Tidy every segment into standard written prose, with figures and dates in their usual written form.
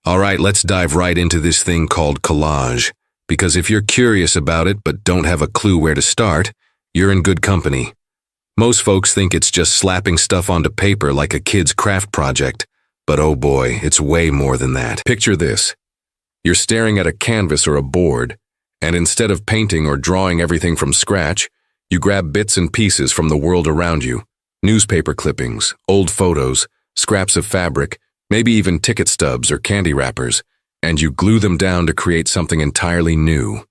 All right, let's dive right into this thing called collage. Because if you're curious about it but don't have a clue where to start, you're in good company. Most folks think it's just slapping stuff onto paper like a kid's craft project. But oh boy, it's way more than that. Picture this. You're staring at a canvas or a board, and instead of painting or drawing everything from scratch, you grab bits and pieces from the world around you. Newspaper clippings, old photos, scraps of fabric, maybe even ticket stubs or candy wrappers, and you glue them down to create something entirely new.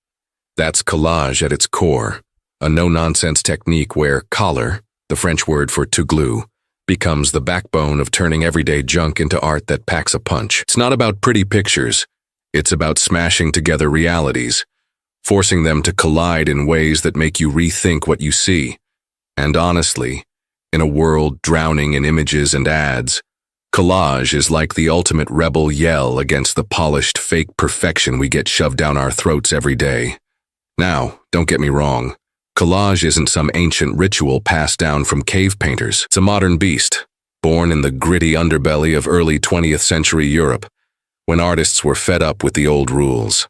That's collage at its core, a no-nonsense technique where coller, the French word for to glue, becomes the backbone of turning everyday junk into art that packs a punch. It's not about pretty pictures. It's about smashing together realities, forcing them to collide in ways that make you rethink what you see. And honestly, in a world drowning in images and ads, collage is like the ultimate rebel yell against the polished fake perfection we get shoved down our throats every day. Now, don't get me wrong. Collage isn't some ancient ritual passed down from cave painters. It's a modern beast, born in the gritty underbelly of early 20th century Europe, when artists were fed up with the old rules.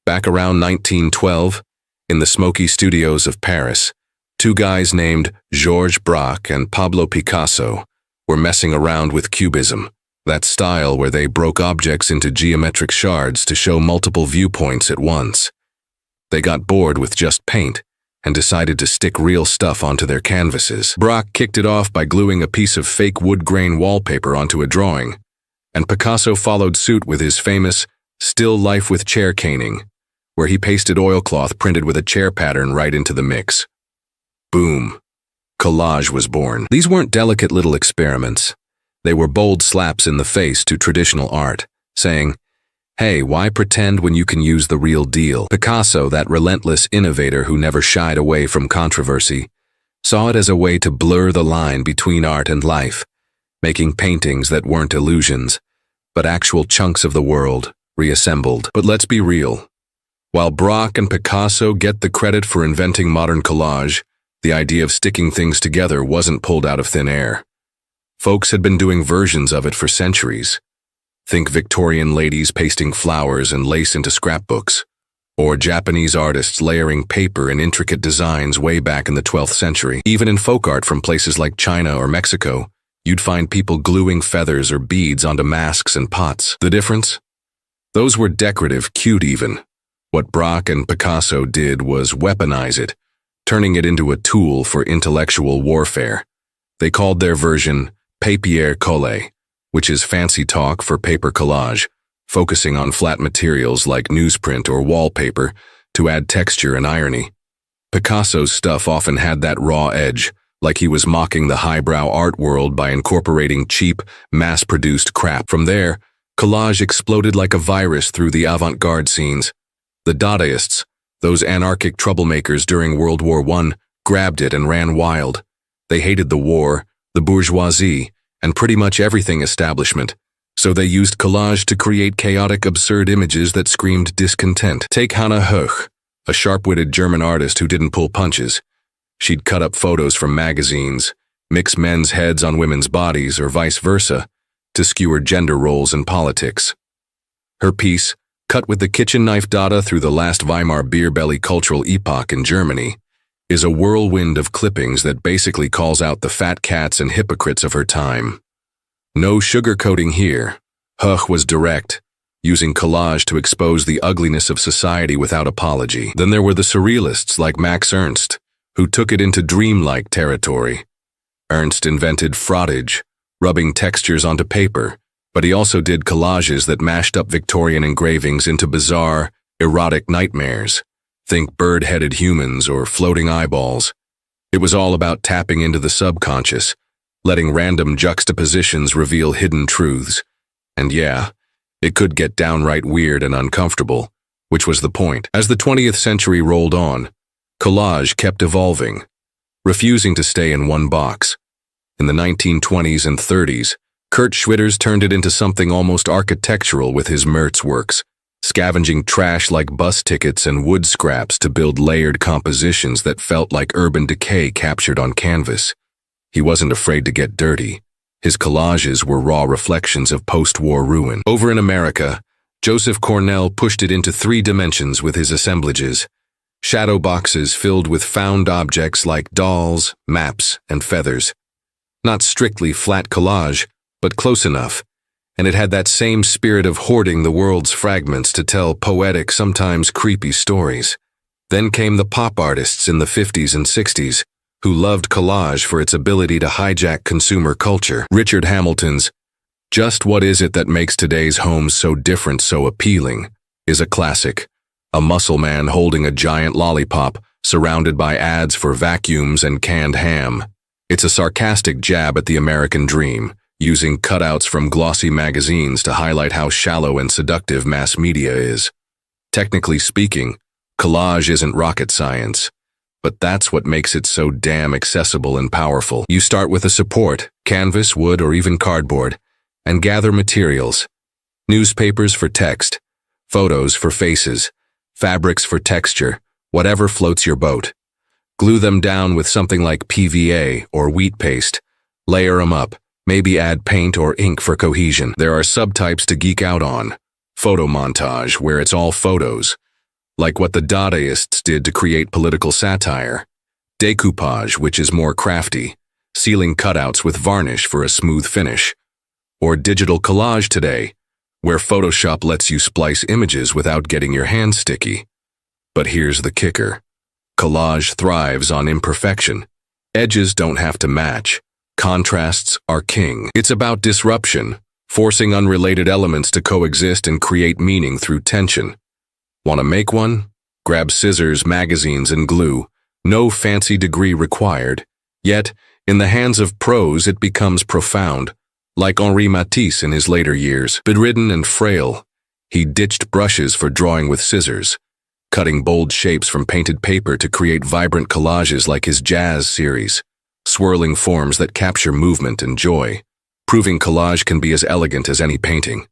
Back around 1912, in the smoky studios of Paris, two guys named Georges Braque and Pablo Picasso were messing around with cubism, that style where they broke objects into geometric shards to show multiple viewpoints at once. They got bored with just paint and decided to stick real stuff onto their canvases. Braque kicked it off by gluing a piece of fake wood grain wallpaper onto a drawing, and Picasso followed suit with his famous still life with chair caning, where he pasted oilcloth printed with a chair pattern right into the mix. Boom. Collage was born. These weren't delicate little experiments. They were bold slaps in the face to traditional art, saying, hey, why pretend when you can use the real deal? Picasso, that relentless innovator who never shied away from controversy, saw it as a way to blur the line between art and life, making paintings that weren't illusions, but actual chunks of the world, reassembled. But let's be real. While Braque and Picasso get the credit for inventing modern collage, the idea of sticking things together wasn't pulled out of thin air. Folks had been doing versions of it for centuries. Think Victorian ladies pasting flowers and lace into scrapbooks, or Japanese artists layering paper in intricate designs way back in the 12th century. Even in folk art from places like China or Mexico, you'd find people gluing feathers or beads onto masks and pots. The difference? Those were decorative, cute even. What Braque and Picasso did was weaponize it, turning it into a tool for intellectual warfare. They called their version papier collé, which is fancy talk for paper collage, focusing on flat materials like newsprint or wallpaper to add texture and irony. Picasso's stuff often had that raw edge, like he was mocking the highbrow art world by incorporating cheap, mass-produced crap. From there, collage exploded like a virus through the avant-garde scenes. The Dadaists, those anarchic troublemakers during World War I, grabbed it and ran wild. They hated the war, the bourgeoisie, and pretty much everything establishment, so they used collage to create chaotic, absurd images that screamed discontent. Take Hannah Höch, a sharp-witted German artist who didn't pull punches. She'd cut up photos from magazines, mix men's heads on women's bodies or vice versa, to skewer gender roles in politics. Her piece, cut with the kitchen knife Dada through the last Weimar beer belly cultural epoch in Germany, is a whirlwind of clippings that basically calls out the fat cats and hypocrites of her time. No sugarcoating here. Höch was direct, using collage to expose the ugliness of society without apology. Then there were the surrealists like Max Ernst, who took it into dreamlike territory. Ernst invented frottage, rubbing textures onto paper, but he also did collages that mashed up Victorian engravings into bizarre, erotic nightmares. Think bird-headed humans or floating eyeballs. It was all about tapping into the subconscious, letting random juxtapositions reveal hidden truths. And yeah, it could get downright weird and uncomfortable, which was the point. As the 20th century rolled on, collage kept evolving, refusing to stay in one box. In the 1920s and 30s, Kurt Schwitters turned it into something almost architectural with his Merz works, scavenging trash like bus tickets and wood scraps to build layered compositions that felt like urban decay captured on canvas. He wasn't afraid to get dirty, His collages were raw reflections of post-war ruin. Over in America, Joseph Cornell pushed it into 3 dimensions with his assemblages. Shadow boxes filled with found objects like dolls, maps, and feathers. Not strictly flat collage, but close enough, and it had that same spirit of hoarding the world's fragments to tell poetic, sometimes creepy stories. Then came the pop artists in the 50s and 60s, who loved collage for its ability to hijack consumer culture. Richard Hamilton's "Just What Is It That Makes Today's Homes So Different, So Appealing" is a classic. A muscle man holding a giant lollipop, surrounded by ads for vacuums and canned ham. It's a sarcastic jab at the American dream, using cutouts from glossy magazines to highlight how shallow and seductive mass media is. Technically speaking, collage isn't rocket science, but that's what makes it so damn accessible and powerful. You start with a support, canvas, wood, or even cardboard, and gather materials. Newspapers for text, photos for faces, fabrics for texture, whatever floats your boat. Glue them down with something like PVA or wheat paste. Layer them up, maybe add paint or ink for cohesion. There are subtypes to geek out on. Photo montage, where it's all photos, like what the Dadaists did to create political satire. Decoupage, which is more crafty, sealing cutouts with varnish for a smooth finish. Or digital collage today, where Photoshop lets you splice images without getting your hands sticky. But here's the kicker. Collage thrives on imperfection. Edges don't have to match. Contrasts are king. It's about disruption, forcing unrelated elements to coexist and create meaning through tension. Want to make one? Grab scissors, magazines, and glue. No fancy degree required. Yet, in the hands of pros, it becomes profound. Like Henri Matisse in his later years, bedridden and frail, he ditched brushes for drawing with scissors, cutting bold shapes from painted paper to create vibrant collages like his jazz series, swirling forms that capture movement and joy, proving collage can be as elegant as any painting.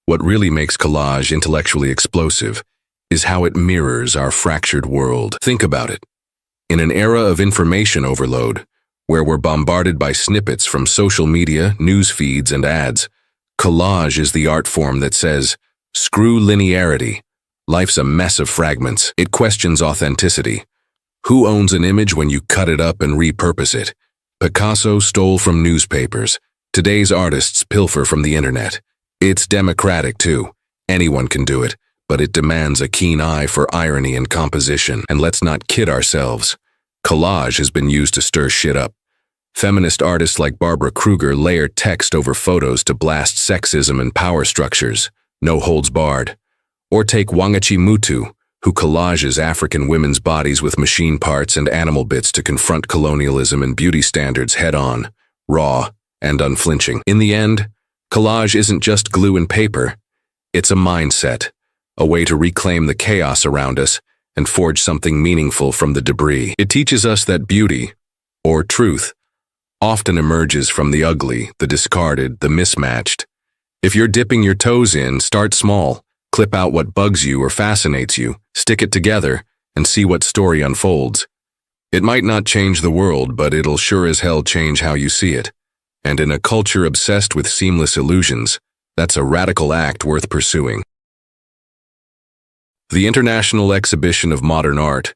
What really makes collage intellectually explosive is how it mirrors our fractured world. Think about it. In an era of information overload, where we're bombarded by snippets from social media, news feeds, and ads, collage is the art form that says, screw linearity. Life's a mess of fragments. It questions authenticity. Who owns an image when you cut it up and repurpose it? Picasso stole from newspapers. Today's artists pilfer from the internet. It's democratic too. Anyone can do it, but it demands a keen eye for irony and composition. And let's not kid ourselves. Collage has been used to stir shit up. Feminist artists like Barbara Kruger layer text over photos to blast sexism and power structures, no holds barred. Or take Wangechi Mutu, who collages African women's bodies with machine parts and animal bits to confront colonialism and beauty standards head-on, raw, and unflinching. In the end, collage isn't just glue and paper. It's a mindset, a way to reclaim the chaos around us and forge something meaningful from the debris. It teaches us that beauty, or truth, often emerges from the ugly, the discarded, the mismatched. If you're dipping your toes in, start small. Clip out what bugs you or fascinates you, stick it together, and see what story unfolds. It might not change the world, but it'll sure as hell change how you see it. And in a culture obsessed with seamless illusions, that's a radical act worth pursuing. The International Exhibition of Modern Art,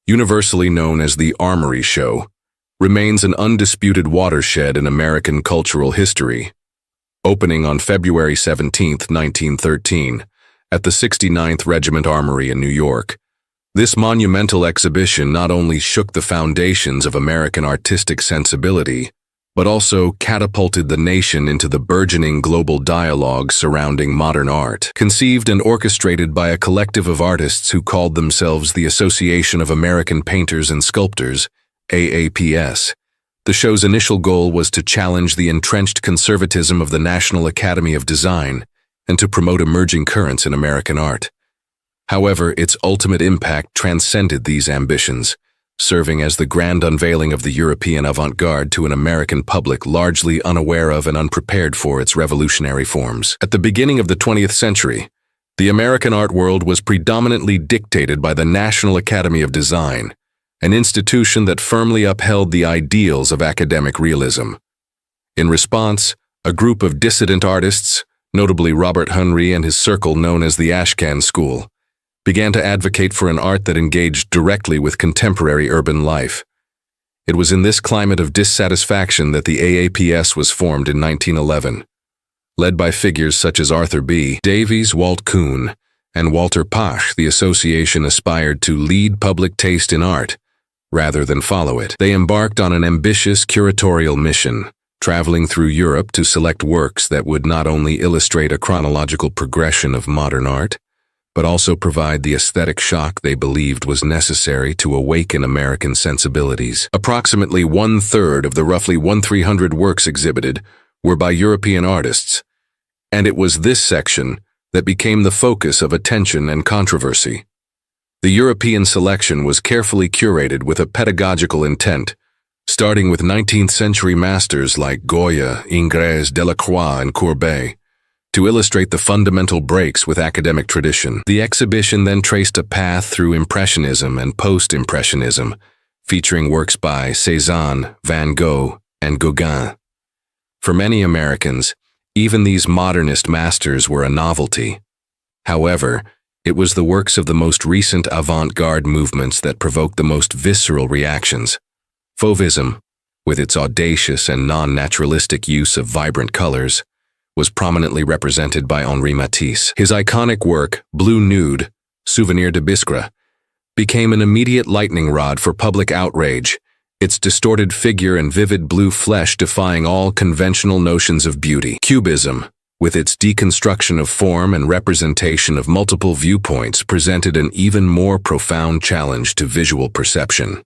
universally known as the Armory Show, remains an undisputed watershed in American cultural history. Opening on February 17, 1913, at the 69th Regiment Armory in New York, this monumental exhibition not only shook the foundations of American artistic sensibility, but also catapulted the nation into the burgeoning global dialogue surrounding modern art. Conceived and orchestrated by a collective of artists who called themselves the Association of American Painters and Sculptors, AAPS, the show's initial goal was to challenge the entrenched conservatism of the National Academy of Design and to promote emerging currents in American art. However, its ultimate impact transcended these ambitions, serving as the grand unveiling of the European avant-garde to an American public largely unaware of and unprepared for its revolutionary forms. At the beginning of the 20th century, the American art world was predominantly dictated by the National Academy of Design, an institution that firmly upheld the ideals of academic realism. In response, a group of dissident artists, notably Robert Henry and his circle known as the Ashcan School, began to advocate for an art that engaged directly with contemporary urban life. It was in this climate of dissatisfaction that the AAPS was formed in 1911. Led by figures such as Arthur B. Davies, Walt Kuhn, and Walter Pach, the association aspired to lead public taste in art, rather than follow it. They embarked on an ambitious curatorial mission, traveling through Europe to select works that would not only illustrate a chronological progression of modern art, but also provide the aesthetic shock they believed was necessary to awaken American sensibilities. Approximately 1/3 of the roughly 1,300 works exhibited were by European artists, and it was this section that became the focus of attention and controversy. The European selection was carefully curated with a pedagogical intent, starting with 19th-century masters like Goya, Ingres, Delacroix, and Courbet, to illustrate the fundamental breaks with academic tradition. The exhibition then traced a path through Impressionism and Post-Impressionism, featuring works by Cézanne, Van Gogh, and Gauguin. For many Americans, even these modernist masters were a novelty. However, it was the works of the most recent avant-garde movements that provoked the most visceral reactions. Fauvism, with its audacious and non-naturalistic use of vibrant colors, was prominently represented by Henri Matisse. His iconic work, Blue Nude, Souvenir de Biskra, became an immediate lightning rod for public outrage, its distorted figure and vivid blue flesh defying all conventional notions of beauty. Cubism, with its deconstruction of form and representation of multiple viewpoints, presented an even more profound challenge to visual perception.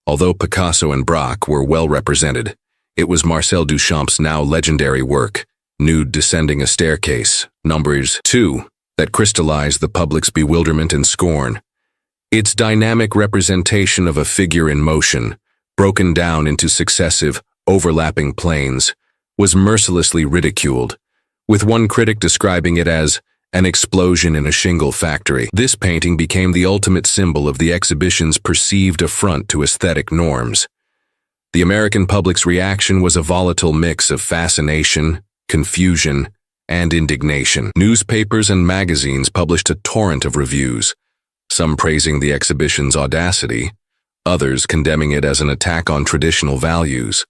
Although Picasso and Braque were well represented, it was Marcel Duchamp's now legendary work, Nude Descending a Staircase, Numbers 2, that crystallized the public's bewilderment and scorn. Its dynamic representation of a figure in motion, broken down into successive, overlapping planes, was mercilessly ridiculed, with one critic describing it as an explosion in a shingle factory. This painting became the ultimate symbol of the exhibition's perceived affront to aesthetic norms. The American public's reaction was a volatile mix of fascination, confusion, and indignation. Newspapers and magazines published a torrent of reviews, some praising the exhibition's audacity, others condemning it as an attack on traditional values.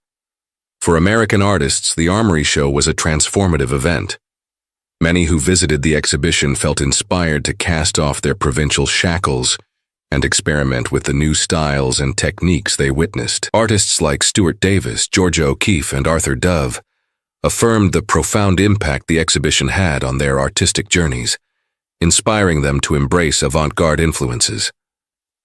For American artists, the Armory Show was a transformative event. Many who visited the exhibition felt inspired to cast off their provincial shackles and experiment with the new styles and techniques they witnessed. Artists like Stuart Davis, Georgia O'Keeffe, and Arthur Dove affirmed the profound impact the exhibition had on their artistic journeys, inspiring them to embrace avant-garde influences.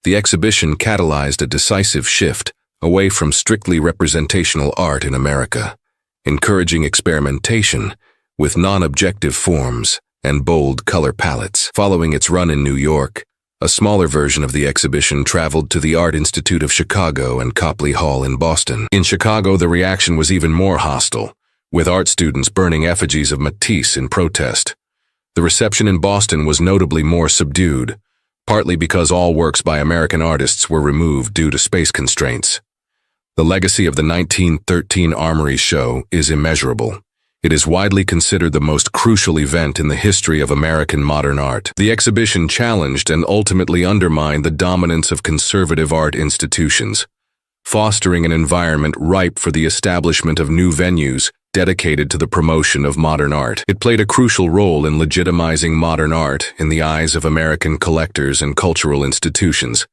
The exhibition catalyzed a decisive shift away from strictly representational art in America, encouraging experimentation with non-objective forms and bold color palettes. Following its run in New York, a smaller version of the exhibition traveled to the Art Institute of Chicago and Copley Hall in Boston. In Chicago, the reaction was even more hostile, with art students burning effigies of Matisse in protest. The reception in Boston was notably more subdued, partly because all works by American artists were removed due to space constraints. The legacy of the 1913 Armory Show is immeasurable. It is widely considered the most crucial event in the history of American modern art. The exhibition challenged and ultimately undermined the dominance of conservative art institutions, fostering an environment ripe for the establishment of new venues dedicated to the promotion of modern art. It played a crucial role in legitimizing modern art in the eyes of American collectors and cultural institutions,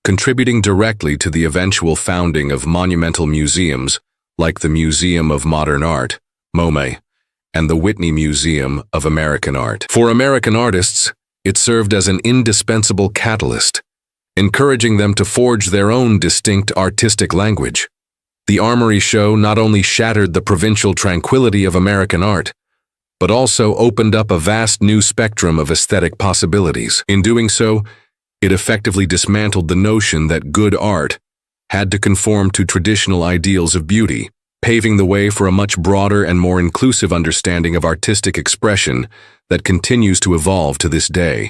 contributing directly to the eventual founding of monumental museums like the Museum of Modern Art, MoMA, and the Whitney Museum of American Art. For American artists, it served as an indispensable catalyst, encouraging them to forge their own distinct artistic language. The Armory Show not only shattered the provincial tranquility of American art, but also opened up a vast new spectrum of aesthetic possibilities. In doing so, it effectively dismantled the notion that good art had to conform to traditional ideals of beauty, paving the way for a much broader and more inclusive understanding of artistic expression that continues to evolve to this day.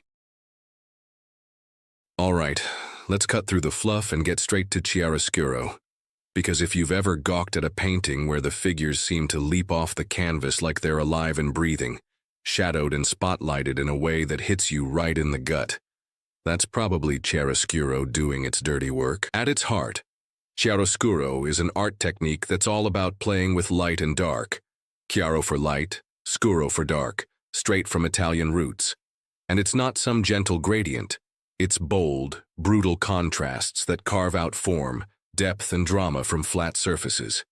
All right, let's cut through the fluff and get straight to chiaroscuro. Because if you've ever gawked at a painting where the figures seem to leap off the canvas like they're alive and breathing, shadowed and spotlighted in a way that hits you right in the gut, that's probably chiaroscuro doing its dirty work. At its heart, chiaroscuro is an art technique that's all about playing with light and dark. Chiaro for light, scuro for dark, straight from Italian roots. And it's not some gentle gradient. It's bold, brutal contrasts that carve out form, depth, and drama from flat surfaces.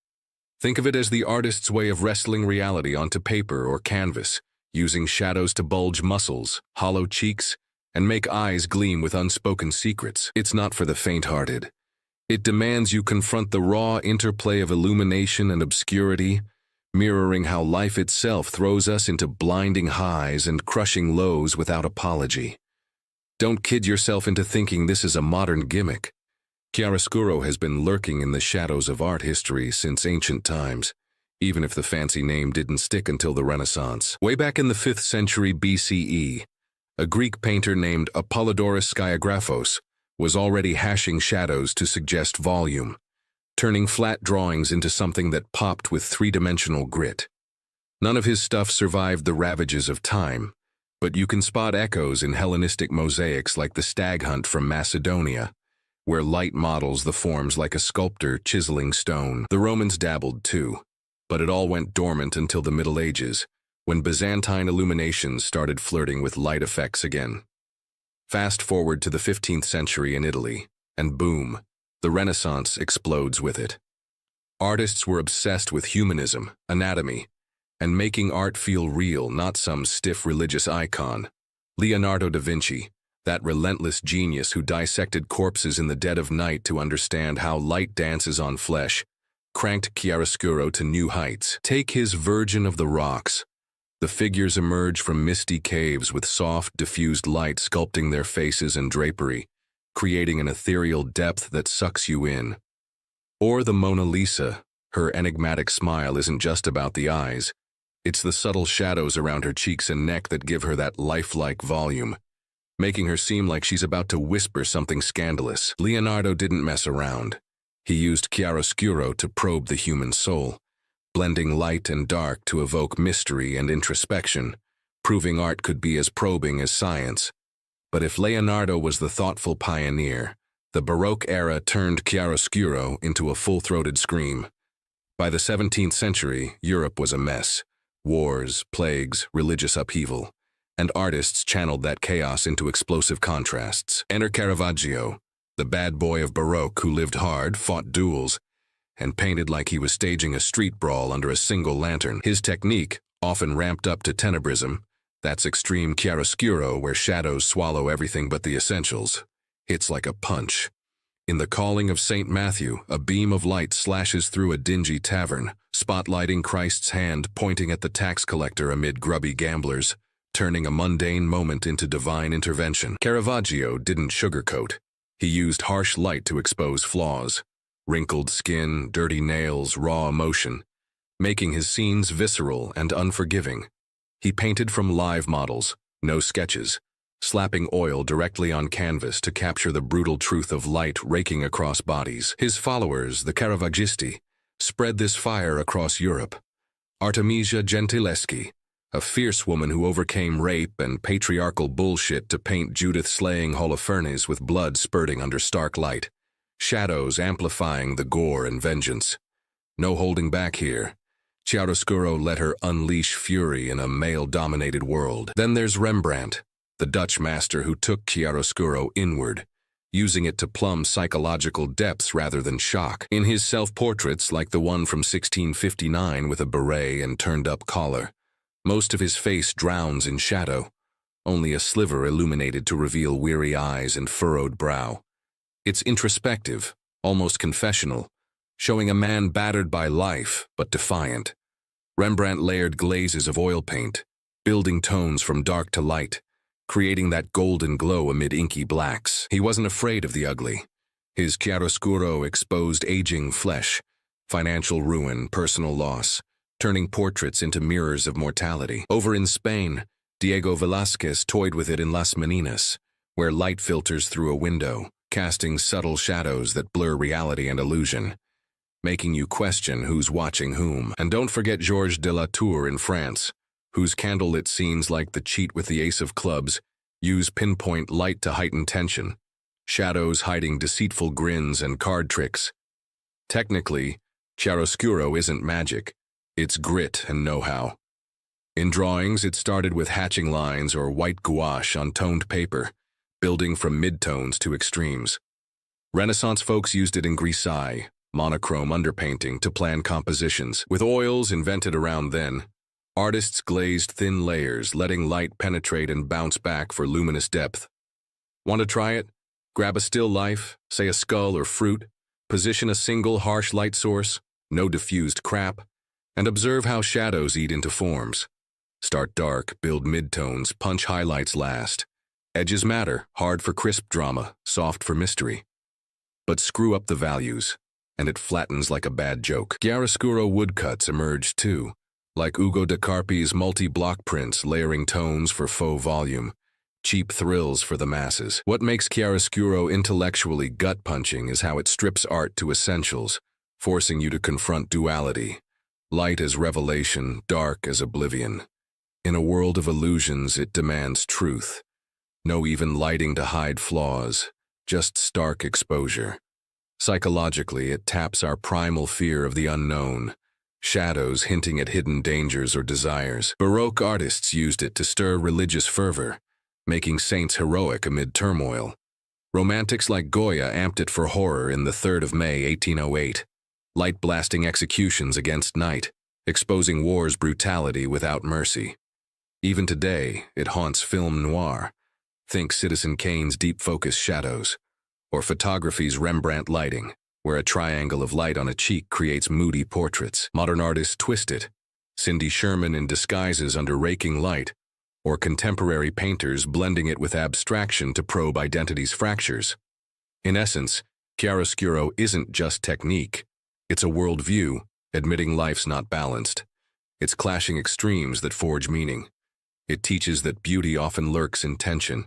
Think of it as the artist's way of wrestling reality onto paper or canvas, using shadows to bulge muscles, hollow cheeks, and make eyes gleam with unspoken secrets. It's not for the faint-hearted. It demands you confront the raw interplay of illumination and obscurity, mirroring how life itself throws us into blinding highs and crushing lows without apology. Don't kid yourself into thinking this is a modern gimmick. Chiaroscuro has been lurking in the shadows of art history since ancient times, even if the fancy name didn't stick until the Renaissance. Way back in the 5th century BCE, a Greek painter named Apollodorus Skiagraphos was already hashing shadows to suggest volume, turning flat drawings into something that popped with three-dimensional grit. None of his stuff survived the ravages of time, but you can spot echoes in Hellenistic mosaics like the Stag Hunt from Macedonia, where light models the forms like a sculptor chiseling stone. The Romans dabbled too, but it all went dormant until the Middle Ages, when Byzantine illuminations started flirting with light effects again. Fast forward to the 15th century in Italy, and boom, the Renaissance explodes with it. Artists were obsessed with humanism, anatomy, and making art feel real, not some stiff religious icon. Leonardo da Vinci, that relentless genius who dissected corpses in the dead of night to understand how light dances on flesh, cranked chiaroscuro to new heights. Take his Virgin of the Rocks. The figures emerge from misty caves with soft, diffused light sculpting their faces and drapery, creating an ethereal depth that sucks you in. Or the Mona Lisa, her enigmatic smile isn't just about the eyes. It's the subtle shadows around her cheeks and neck that give her that lifelike volume, making her seem like she's about to whisper something scandalous. Leonardo didn't mess around. He used chiaroscuro to probe the human soul, blending light and dark to evoke mystery and introspection, proving art could be as probing as science. But if Leonardo was the thoughtful pioneer, the Baroque era turned chiaroscuro into a full-throated scream. By the 17th century, Europe was a mess. Wars, plagues, religious upheaval, and artists channeled that chaos into explosive contrasts. Enter Caravaggio, the bad boy of Baroque who lived hard, fought duels, and painted like he was staging a street brawl under a single lantern. His technique, often ramped up to tenebrism, that's extreme chiaroscuro where shadows swallow everything but the essentials, hits like a punch. In The Calling of St. Matthew, a beam of light slashes through a dingy tavern, spotlighting Christ's hand pointing at the tax collector amid grubby gamblers, turning a mundane moment into divine intervention. Caravaggio didn't sugarcoat. He used harsh light to expose flaws. Wrinkled skin, dirty nails, raw emotion, making his scenes visceral and unforgiving. He painted from live models, no sketches, slapping oil directly on canvas to capture the brutal truth of light raking across bodies. His followers, the Caravaggisti, spread this fire across Europe. Artemisia Gentileschi, a fierce woman who overcame rape and patriarchal bullshit to paint Judith slaying Holofernes with blood spurting under stark light. Shadows amplifying the gore and vengeance. No holding back here. Chiaroscuro let her unleash fury in a male-dominated world. Then there's Rembrandt, the Dutch master who took chiaroscuro inward, using it to plumb psychological depths rather than shock. In his self-portraits, like the one from 1659 with a beret and turned-up collar, most of his face drowns in shadow, only a sliver illuminated to reveal weary eyes and furrowed brow. It's introspective, almost confessional, showing a man battered by life, but defiant. Rembrandt layered glazes of oil paint, building tones from dark to light, creating that golden glow amid inky blacks. He wasn't afraid of the ugly. His chiaroscuro exposed aging flesh, financial ruin, personal loss, turning portraits into mirrors of mortality. Over in Spain, Diego Velázquez toyed with it in Las Meninas, where light filters through a window, casting subtle shadows that blur reality and illusion. making you question who's watching whom. And don't forget Georges de la Tour in France, whose candlelit scenes like The Cheat with the Ace of Clubs use pinpoint light to heighten tension, shadows hiding deceitful grins and card tricks. Technically, chiaroscuro isn't magic, it's grit and know-how. In drawings, it started with hatching lines or white gouache on toned paper, building from midtones to extremes. Renaissance folks used it in grisaille, monochrome underpainting, to plan compositions. With oils invented around then, artists glazed thin layers, letting light penetrate and bounce back for luminous depth. Want to try it? Grab a still life, say a skull or fruit, position a single harsh light source, no diffused crap, and observe how shadows eat into forms. Start dark, build midtones, punch highlights last. Edges matter, hard for crisp drama, soft for mystery. But screw up the values, and it flattens like a bad joke. Chiaroscuro woodcuts emerged too, like Ugo de Carpi's multi-block prints layering tones for faux volume, cheap thrills for the masses. What makes chiaroscuro intellectually gut-punching is how it strips art to essentials, forcing you to confront duality. Light as revelation, dark as oblivion. In a world of illusions, it demands truth. No even lighting to hide flaws, just stark exposure. Psychologically, it taps our primal fear of the unknown, shadows hinting at hidden dangers or desires. Baroque artists used it to stir religious fervor, making saints heroic amid turmoil. Romantics like Goya amped it for horror in The 3rd of May, 1808, light-blasting executions against night, exposing war's brutality without mercy. Even today, it haunts film noir. Think Citizen Kane's deep-focus shadows, or photography's Rembrandt lighting, where a triangle of light on a cheek creates moody portraits. Modern artists twist it, Cindy Sherman in disguises under raking light, or contemporary painters blending it with abstraction to probe identity's fractures. In essence, chiaroscuro isn't just technique, it's a worldview, admitting life's not balanced. It's clashing extremes that forge meaning. It teaches that beauty often lurks in tension,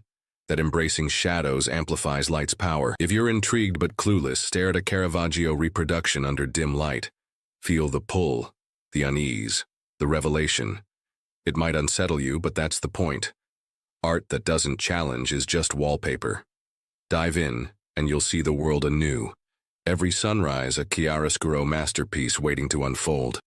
that embracing shadows amplifies light's power. If you're intrigued but clueless, stare at a Caravaggio reproduction under dim light. Feel the pull, the unease, the revelation. It might unsettle you, but that's the point. Art that doesn't challenge is just wallpaper. Dive in, and you'll see the world anew. Every sunrise, a chiaroscuro masterpiece waiting to unfold.